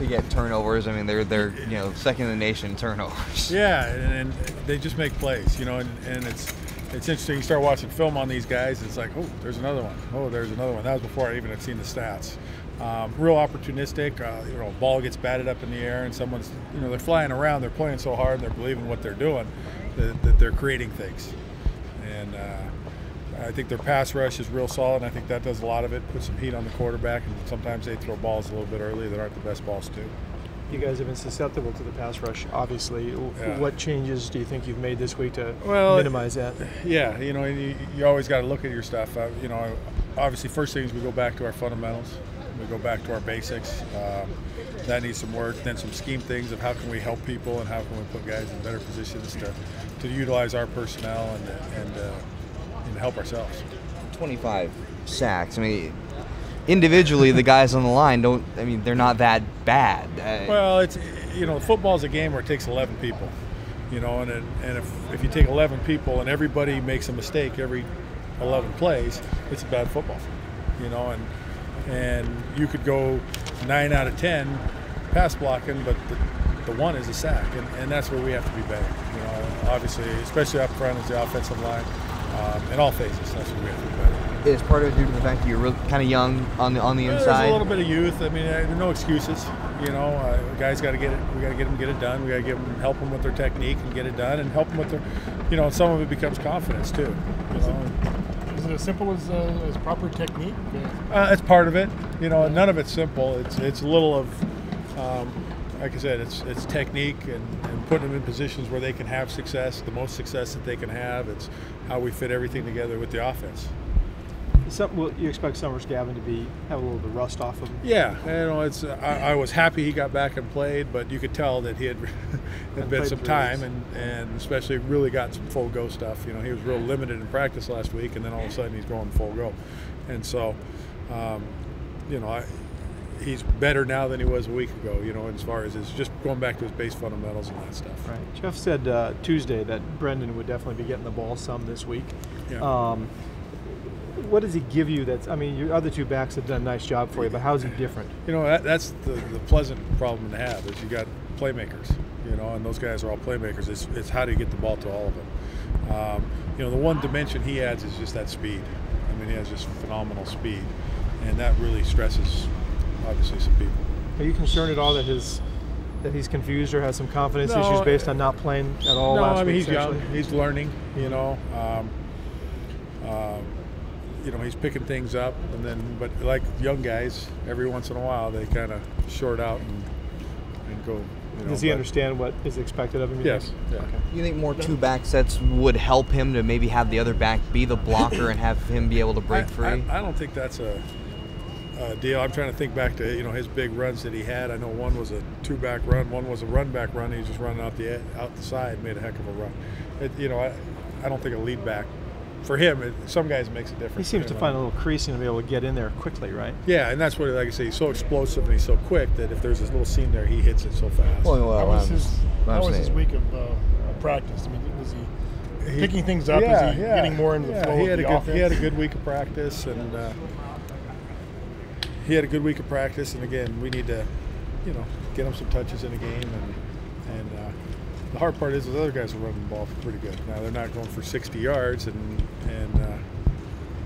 to get turnovers. I mean, they're second in the nation in turnovers. Yeah, and they just make plays, and it's interesting. You start watching film on these guys, it's like, oh, there's another one. Oh, there's another one. That was before I even had seen the stats. Real opportunistic. Ball gets batted up in the air, and someone's, they're flying around. They're playing so hard, and they're believing what they're doing that they're creating things. And I think their pass rush is real solid, and I think that does a lot of it, put some heat on the quarterback, and sometimes they throw balls a little bit early that aren't the best balls too. You guys have been susceptible to the pass rush, obviously. Yeah. What changes do you think you've made this week to minimize that? Yeah, you always got to look at your stuff. Obviously, first thing is we go back to our fundamentals. We go back to our basics. That needs some work. Then some scheme things of how can we help people and how can we put guys in better positions to utilize our personnel and help ourselves. 25 sacks. I mean, individually, the guys on the line they're not that bad. Well, it's football's a game where it takes 11 people. And if you take 11 people and everybody makes a mistake every 11 plays, it's a bad football. And you could go 9 out of 10 pass blocking, but the one is a sack, and that's where we have to be better. Obviously, especially up front is the offensive line. In all phases, that's where we have to be better. Is part of it due to the fact that you're kind of young on the inside? There's a little bit of youth. I mean, no excuses. Guys got to get it. We got to get them to get it done. We got to help them with their technique and get it done, and help them with their, some of it becomes confidence taa. Is it as simple as proper technique? It's part of it. None of it's simple. It's a little of, like I said, it's technique and putting them in positions where they can have success, the most success that they can have. It's how we fit everything together with the offense. You expect Summers Gavin to have a little bit of rust off him? Yeah, I was happy he got back and played, but you could tell that he had been some time and especially really got some full go stuff. He was real limited in practice last week, and then all of a sudden he's going full go, and so he's better now than he was a week ago. As far as just going back to his base fundamentals and that stuff. Right. Jeff said Tuesday that Brendan would definitely be getting the ball some this week. Yeah. What does he give you? Your other two backs have done a nice job for you, but how is he different? That's the pleasant problem to have is you got playmakers, and those guys are all playmakers. It's how do you get the ball to all of them? The one dimension he adds is just that speed. He has just phenomenal speed, and that really stresses, obviously, some people. Are you concerned at all that he's confused or has some confidence issues based on not playing at all last week? He's young. He's learning, he's picking things up, but like young guys, every once in a while they kind of short out and go. Does he understand what is expected of him? Yes. Yeah. Okay. You think more two-back sets would help him to maybe have the other back be the blocker and have him be able to break free? I don't think that's a deal. I'm trying to think back to his big runs that he had. I know one was a two-back run, one was a run-back run. He was just running out the side, made a heck of a run. I don't think a lead back. For him, some guys makes a difference. He seems to find a little creasing to be able to get in there quickly, right? Yeah, and that's what, like I say, he's so explosive and he's so quick that if there's this little seam there, he hits it so fast. How was his week of practice? Was he picking things up? Is he getting more into the flow of the offense? He had a good week of practice, and again, we need to, get him some touches in a game, and the hard part is the other guys are running the ball pretty good. Now they're not going for 60 yards, and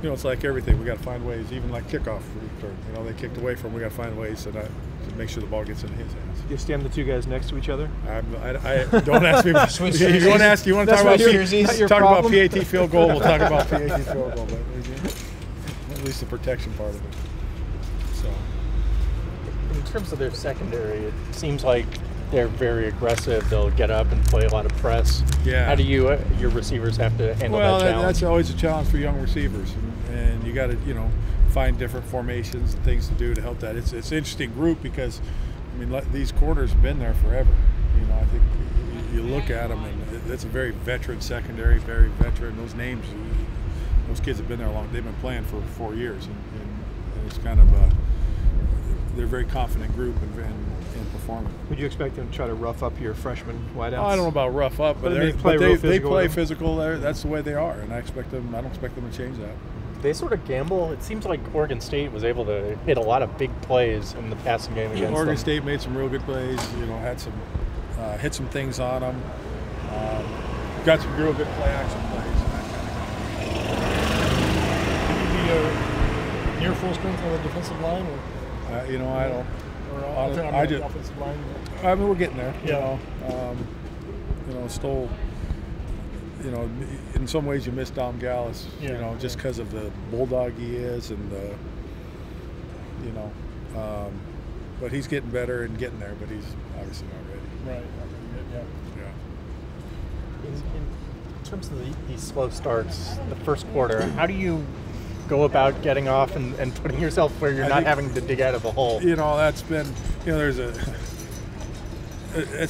it's like everything. We got to find ways, even like kickoff return. They kicked away from. We got to find ways to make sure the ball gets into his hands. You stand the two guys next to each other? I don't ask me. You want to talk about PAT field goal? We'll talk about PAT field goal, but at least the protection part of it. So, in terms of their secondary, it seems like they're very aggressive. They'll get up and play a lot of press. Yeah. How do your receivers have to handle that challenge? Well, that's always a challenge for young receivers, and you got to find different formations and things to do to help that. It's an interesting group because these corners have been there forever. I think you look at them, and it's a very veteran secondary, very veteran. Those names, those kids have been there long. They've been playing for 4 years, and it's kind of they're a very confident group and performing. Would you expect them to try to rough up your freshman wideouts? I don't know about rough up, but they play physical. That's the way they are, and I don't expect them to change that. they sort of gamble? It seems like Oregon State was able to hit a lot of big plays in the passing game against Oregon them. State made some real good plays. Had some hit some things on them. Got some real good play action plays. Be near full strength on the defensive line, or I don't. I just offensive line. I mean, we're getting there. Yeah. Still. In some ways you miss Dom Gallis. Just because of the bulldog he is, and but he's getting better and getting there. But he's obviously not ready. Right. Yeah. In terms of these slow starts, the first quarter, how do you go about getting off and putting yourself where you're not having to dig out of a hole? That's been, it's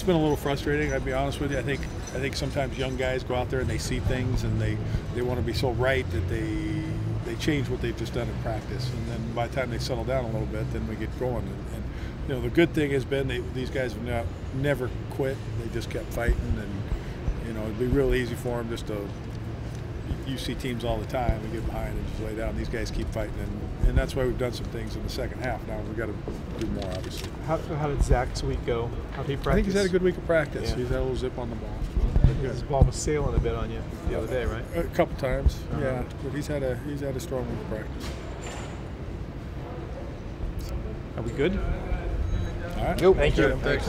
been a little frustrating. I'd be honest with you. I think sometimes young guys go out there and they see things and they want to be so right that they change what they've just done in practice, and then by the time they settle down a little bit, then we get going. And the good thing has been these guys have never quit. They just kept fighting, and it'd be real easy for them just to. You see teams all the time. We get behind and just lay down. These guys keep fighting, and that's why we've done some things in the second half. Now we've got to do more, obviously. How did Zach's week go? How did he practice? I think he's had a good week of practice. Yeah. He's had a little zip on the ball. His ball was sailing a bit on you the other day, right? A couple times, yeah. But he's had a strong week of practice. Are we good? All right. Nope. Thank you. Thanks.